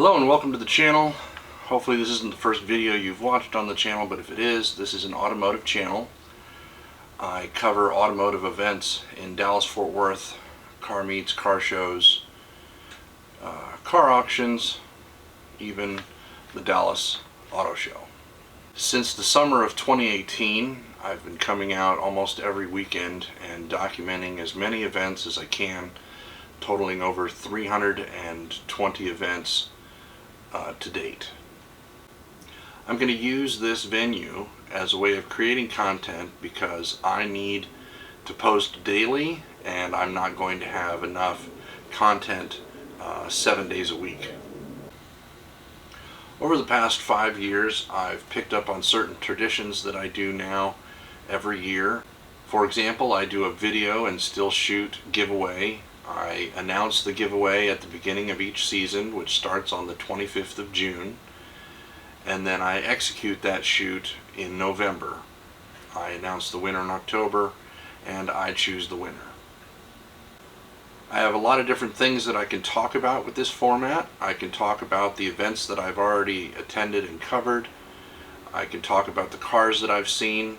Hello and welcome to the channel. Hopefully this isn't the first video you've watched on the channel, but if it is, this is an automotive channel. I cover automotive events in Dallas-Fort Worth, car meets, car shows, car auctions, even the Dallas Auto Show. Since the summer of 2018, I've been coming out almost every weekend and documenting as many events as I can, totaling over 320 events to date. I'm going to use this venue as a way of creating content because I need to post daily and I'm not going to have enough content 7 days a week. Over the past 5 years, I've picked up on certain traditions that I do now every year. For example, I do a video and still shoot giveaway. I announce the giveaway at the beginning of each season, which starts on the 25th of June, and then I execute that shoot in November. I announce the winner in October, and I choose the winner. I have a lot of different things that I can talk about with this format. I can talk about the events that I've already attended and covered. I can talk about the cars that I've seen.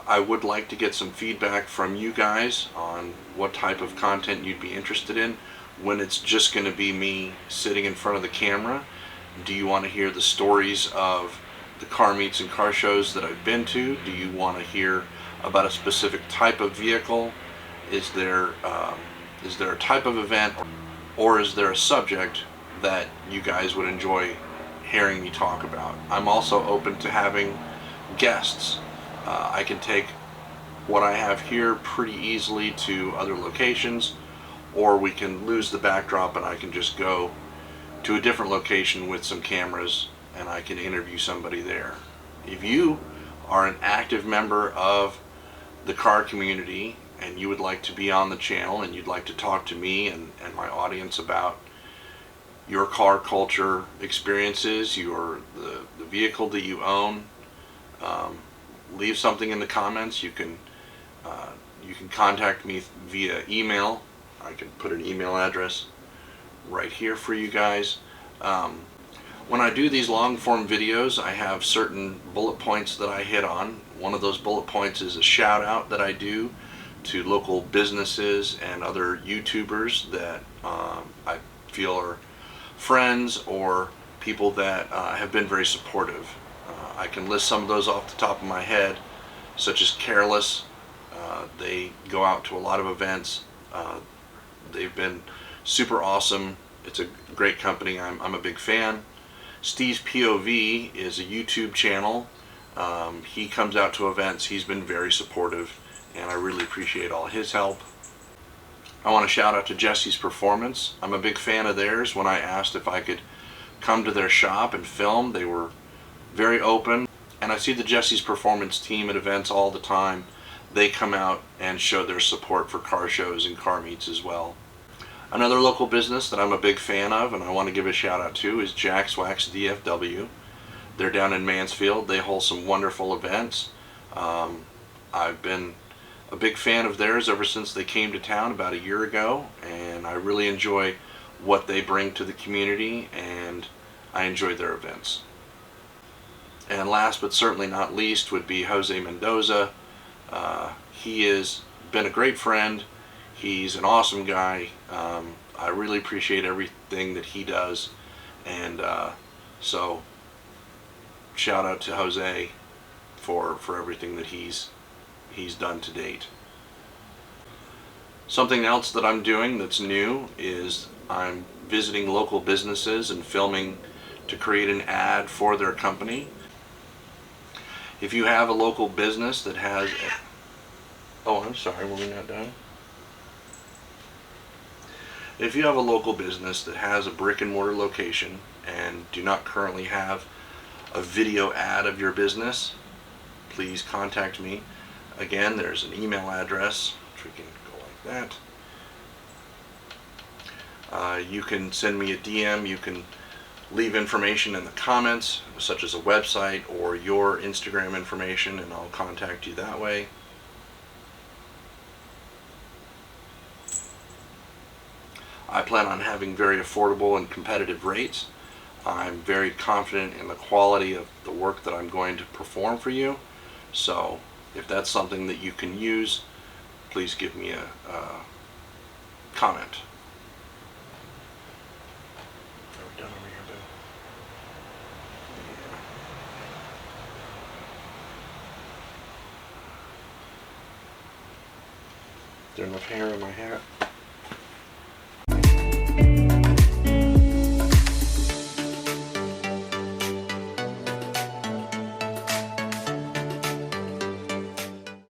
I would like to get some feedback from you guys on what type of content you'd be interested in when it's just going to be me sitting in front of the camera. Do you want to hear the stories of the car meets and car shows that I've been to? Do you want to hear about a specific type of vehicle? Is there a type of event, or is there a subject that you guys would enjoy hearing me talk about? I'm also open to having guests. I can take what I have here pretty easily to other locations, or we can lose the backdrop and I can just go to a different location with some cameras and I can interview somebody there. If you are an active member of the car community and you would like to be on the channel and you'd like to talk to me and my audience about your car culture experiences, the vehicle that you own, leave something in the comments. You can contact me via email. I can put an email address right here for you guys. When I do these long form videos, I have certain bullet points that I hit on. One of those bullet points is a shout out that I do to local businesses and other YouTubers that I feel are friends or people that have been very supportive. I can list some of those off the top of my head, such as Kareless. They go out to a lot of events. They've been super awesome. It's a great company. I'm a big fan. Steve's POV is a YouTube channel. He comes out to events. He's been very supportive, and I really appreciate all his help. I want to shout out to Jessie's Performance. I'm a big fan of theirs. When I asked if I could come to their shop and film, they were very open, and I see the Jesse's Performance team at events all the time. They come out and show their support for car shows and car meets as well. Another local business that I'm a big fan of and I want to give a shout out to is JaxWaxDFW. They're down in Mansfield. They hold some wonderful events. I've been a big fan of theirs ever since they came to town about a year ago, and I really enjoy what they bring to the community, and I enjoy their events. And last but certainly not least would be Jose Mendoza. He has been a great friend. He's an awesome guy. I really appreciate everything that he does, and so shout out to Jose for everything that he's done to date. Something else that I'm doing that's new is I'm visiting local businesses and filming to create an ad for their company. If you have a local business that has oh, I'm sorry, were we not done? If you have a local business that has a brick and mortar location and do not currently have a video ad of your business, please contact me. Again, there's an email address, which we can go like that. You can send me a DM. You can leave information in the comments, such as a website or your Instagram information, and I'll contact you that way. I plan on having very affordable and competitive rates. I'm very confident in the quality of the work that I'm going to perform for you. So if that's something that you can use, please give me a comment. Are we done over here, Bill? Yeah. Is there enough hair in my hat?